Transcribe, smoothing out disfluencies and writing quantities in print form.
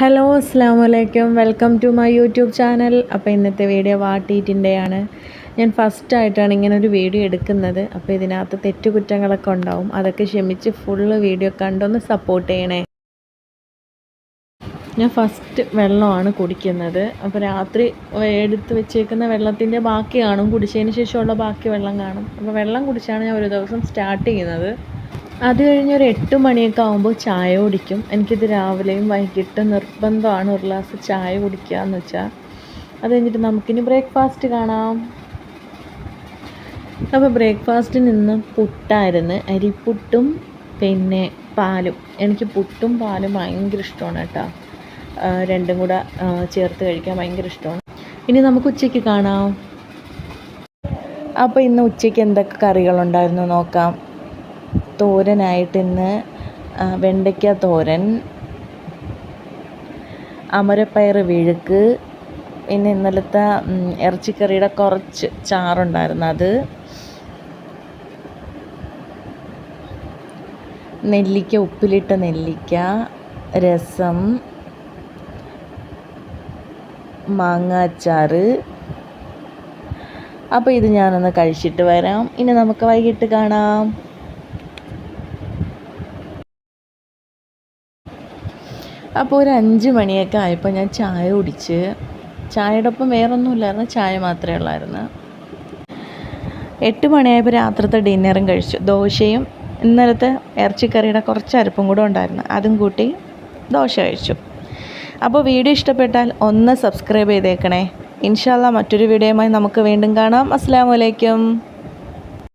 Hello അസ്സാം വലൈക്കും welcome to my YouTube channel. അപ്പോൾ ഇന്നത്തെ വീഡിയോ വാട്ടിയിട്ടിൻ്റെയാണ്. ഞാൻ ഫസ്റ്റായിട്ടാണ് ഇങ്ങനൊരു വീഡിയോ എടുക്കുന്നത്. അപ്പോൾ ഇതിനകത്ത് തെറ്റുകുറ്റങ്ങളൊക്കെ ഉണ്ടാവും, അതൊക്കെ ക്ഷമിച്ച് ഫുള്ള് വീഡിയോ കണ്ടൊന്ന് സപ്പോർട്ട് ചെയ്യണേ. ഞാൻ ഫസ്റ്റ് വെള്ളമാണ് കുടിക്കുന്നത്. അപ്പോൾ രാത്രി എടുത്ത് വെച്ചേക്കുന്ന വെള്ളത്തിൻ്റെ ബാക്കി കാണും, കുടിച്ചതിന് ശേഷമുള്ള ബാക്കി വെള്ളം കാണും. അപ്പോൾ വെള്ളം കുടിച്ചാണ് ഞാൻ ഒരു ദിവസം സ്റ്റാർട്ട് ചെയ്യുന്നത്. അത് കഴിഞ്ഞ് ഒരു 8 മണിയൊക്കെ ആകുമ്പോൾ ചായ കുടിക്കും. എനിക്കിത് രാവിലെയും വൈകിട്ട് നിർബന്ധമാണ് ഒരു ഗ്ലാസ് ചായ കുടിക്കുക എന്ന് വെച്ചാൽ. അത് കഴിഞ്ഞിട്ട് നമുക്കിനി ബ്രേക്ക്ഫാസ്റ്റ് കാണാം. അപ്പോൾ ബ്രേക്ക്ഫാസ്റ്റിന് ഇന്ന് പുട്ടായിരുന്നു, അരിപ്പുട്ടും പിന്നെ പാലും. എനിക്ക് പുട്ടും പാലും ഭയങ്കര ഇഷ്ടമാണ് കേട്ടോ. രണ്ടും കൂടെ ചേർത്ത് കഴിക്കാൻ ഭയങ്കര ഇഷ്ടമാണ്. ഇനി നമുക്ക് ഉച്ചയ്ക്ക് കാണാം. അപ്പോൾ ഇന്ന് ഉച്ചയ്ക്ക് എന്തൊക്കെ കറികളുണ്ടായിരുന്നു നോക്കാം. തോരനായിട്ട് ഇന്ന് വെണ്ടയ്ക്ക തോരൻ, അമരപ്പയർ വിഴുക്ക്, പിന്നെ ഇന്നലത്തെ ഇറച്ചിക്കറിയുടെ കുറച്ച് ചാറുണ്ടായിരുന്നു അത്, നെല്ലിക്ക, ഉപ്പിലിട്ട നെല്ലിക്ക, രസം, മാങ്ങാച്ചാർ. അപ്പോൾ ഇത് ഞാനൊന്ന് കഴിച്ചിട്ട് വരാം. ഇനി നമുക്ക് വൈകിട്ട് കാണാം. അപ്പോൾ ഒരു 5 മണിയൊക്കെ ആയപ്പോൾ ഞാൻ ചായ കുടിച്ച്. ചായയുടെ ഒപ്പം വേറൊന്നുമില്ലായിരുന്നു, ചായ മാത്രമേ ഉള്ളായിരുന്നു. 8 മണിയായപ്പോൾ രാത്രിത്തെ ഡിന്നറും കഴിച്ചു. ദോശയും ഇന്നലത്തെ ഇറച്ചിക്കറിയുടെ കുറച്ച് അരപ്പും കൂടെ ഉണ്ടായിരുന്നു, അതും കൂട്ടി ദോശ കഴിച്ചു. അപ്പോൾ വീഡിയോ ഇഷ്ടപ്പെട്ടാൽ ഒന്ന് സബ്സ്ക്രൈബ് ചെയ്തേക്കണേ. ഇൻഷാ അല്ലാഹ് മറ്റൊരു വീഡിയോയുമായി നമുക്ക് വീണ്ടും കാണാം. അസ്സലാമു അലൈക്കും.